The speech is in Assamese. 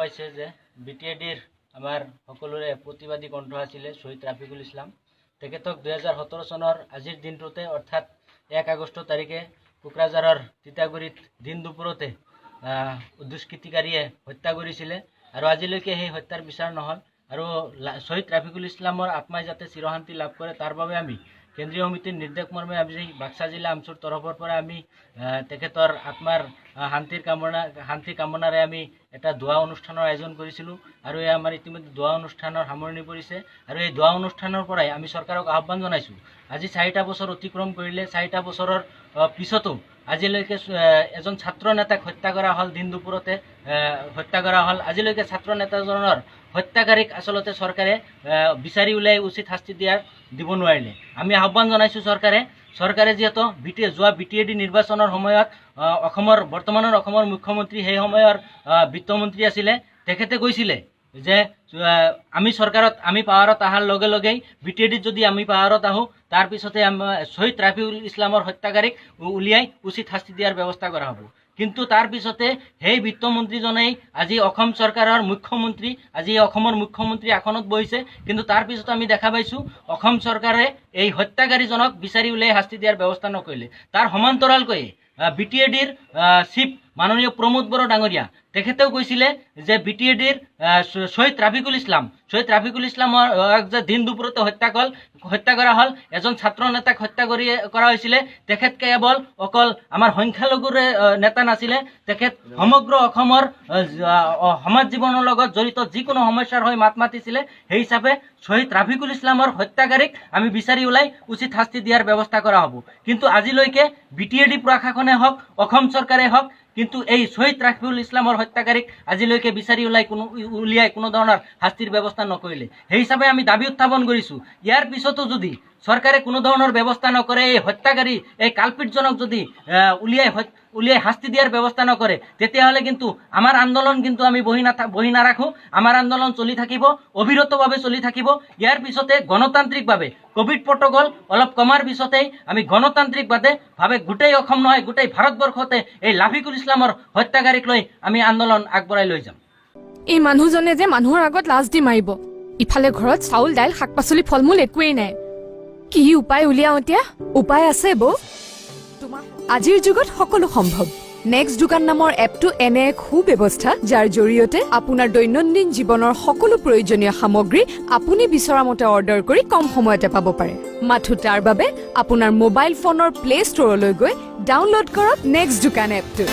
পাইছে যে বিটিএডিৰ আমাৰ সকলোৰে প্ৰতিবাদী কণ্ঠ আছিলে শহীদ ৰাফিকুল ইছলাম। তেখেতক 2017 চনৰ আজিৰ দিনটোতে অৰ্থাৎ 1 আগষ্ট তাৰিখে কোকৰাঝাৰৰ তিতাগুৰিত দিন দুপৰতে দুষ্কৃতিকাৰীয়ে হত্যা কৰিছিলে আৰু আজিলৈকে সেই হত্যাৰ বিচাৰ নহল। আৰু শহীদ ৰাফিকুল ইছলামৰ আত্মাই যাতে চিৰশান্তি লাভ কৰে তাৰ বাবে আমি কেন্দ্ৰীয় সমিতিৰ নিৰ্দেশ মৰ্মে আমি বাক্সা জিলা আমচুৰ তৰফৰ পৰা আমি তেখেতৰ আত্মাৰ শান্তি কামনাৰে আমি এটা দোৱা অনুষ্ঠানৰ আয়োজন কৰিছিলোঁ আৰু এই আমাৰ ইতিমধ্যে দোৱা অনুষ্ঠানৰ সামৰণি পৰিছে। আৰু এই দোৱা অনুষ্ঠানৰ পৰাই আমি চৰকাৰক আহ্বান জনাইছোঁ, আজি 4টা বছৰ অতিক্ৰম কৰিলে, 4টা বছৰৰ পিছতো আজিলৈকে এজন ছাত্ৰ নেতাক হত্যা কৰা হ'ল, দিন দুপৰতে হত্যা কৰা হ'ল। আজিলৈকে ছাত্ৰ নেতাজনৰ হত্যাকাৰীক আচলতে চৰকাৰে বিচাৰি উলিয়াই উচিত শাস্তি দিব নোৱাৰিলে। আমি আহ্বান জনাইছোঁ চৰকাৰে যিহেতু যোৱা বিটিএডি নিৰ্বাচনৰ সময়ত বৰ্তমানৰ অসমৰ মুখ্যমন্ত্ৰী সেই সময়ৰ বিত্তমন্ত্ৰী আছিলে, তেখেতে কৈছিলে যে আমি পাৱাৰত অহাৰ লগে লগেই বিটিএডিত যদি আমি পাৱাৰত আহোঁ তাৰ পিছতে শহীদ ৰাফিকুল ইছলামৰ হত্যাকাৰীক উলিয়াই উচিত শাস্তি দিয়াৰ ব্যৱস্থা কৰা হ'ব। কিন্তু তাৰ পিছতে সেই বিত্তমন্ত্ৰীজনেই আজি অসম চৰকাৰৰ মুখ্যমন্ত্ৰী, আজি অসমৰ মুখ্যমন্ত্ৰী আসনত বহিছে। কিন্তু তাৰ পিছত আমি দেখা পাইছোঁ অসম চৰকাৰে এই হত্যাকাৰীজনক বিচাৰি উলিয়াই শাস্তি দিয়াৰ ব্যৱস্থা নকৰিলে। তাৰ সমান্তৰালকৈ বিটিএডিৰ চিফ মাননীয় প্ৰমোদ বড়ো ডাঙৰীয়া তেখেতেও কৈছিলে যে বিটিএডিৰ শহীদ ৰাফিকুল ইছলামৰ যে দিন দুপৰতে হত্যা কৰা হ'ল, এজন ছাত্ৰ নেতাক হত্যা কৰা হৈছিলে। তেখেত কেৱল অকল আমাৰ সংখ্যালঘুৰে নেতা নাছিলে, তেখেত সমগ্ৰ অসমৰ সমাজ জীৱনৰ লগত জড়িত যিকোনো সমস্যাৰ হৈ মাত মাতিছিলে। সেই হিচাপে শহীদ ৰাফিকুল ইছলামৰ হত্যাকাৰীক আমি বিচাৰি ওলাই উচিত শাস্তি দিয়াৰ ব্যৱস্থা কৰা হ'ব। কিন্তু আজিলৈকে বিটিএডি প্ৰশাসনে হওক, অসম চৰকাৰে হওক, কিন্তু এই শহীদ ৰাফিকুল ইছলামৰ হত্যাকাৰীক আজিলৈকে বিচাৰি উলিয়াই কোনো ধৰণৰ শাস্তিৰ ব্যৱস্থা নকৰিলে। সেই হিচাপে আমি দাবী উত্থাপন কৰিছোঁ, ইয়াৰ পিছতো যদি চৰকাৰে কোনো ধৰণৰ ব্যৱস্থা নকৰে, এই হত্যাকাৰী এই কালপিটজনক যদি উলিয়াই শাস্তি দিয়াৰ ব্যৱস্থা নকৰে, তেতিয়াহ'লে কিন্তু আমাৰ আন্দোলন কিন্তু আমি বহি নাৰাখোঁ। আমাৰ আন্দোলন চলি থাকিব, অবিৰতভাৱে চলি থাকিব। ইয়াৰ পিছতে গণতান্ত্ৰিকভাৱে কোভিড প্ৰট'কল অলপ কমাৰ পিছতেই আমি গণতান্ত্ৰিকভাৱে গোটেই অসম নহয় গোটেই ভাৰতবৰ্ষতে এই ৰাফিকুল ইছলামৰ হত্যাকাৰীক লৈ আমি আন্দোলন আগবঢ়াই লৈ যাম। এই মানুহজনে যে মানুহৰ আগত লাজ দি মাৰিব, ইফালে ঘৰত চাউল দাইল শাক পাচলি ফল মূল একোৱেই নাই। কি উপায় উলিয়াও এতিয়া? উপায় আছে বৌ। আজিৰ যুগত সকলো সম্ভৱ। নেক্সট দোকান নামৰ এপটো এনে এক সুব্যৱস্থা যাৰ জৰিয়তে আপোনাৰ দৈনন্দিন জীৱনৰ সকলো প্ৰয়োজনীয় সামগ্ৰী আপুনি বিচৰা মতে অৰ্ডাৰ কৰি কম সময়তে পাব পাৰে। মাথো তাৰ বাবে আপোনাৰ মোবাইল ফোনৰ প্লে ষ্টৰলৈ গৈ ডাউনলোড কৰক নেক্সট দোকান এপটো।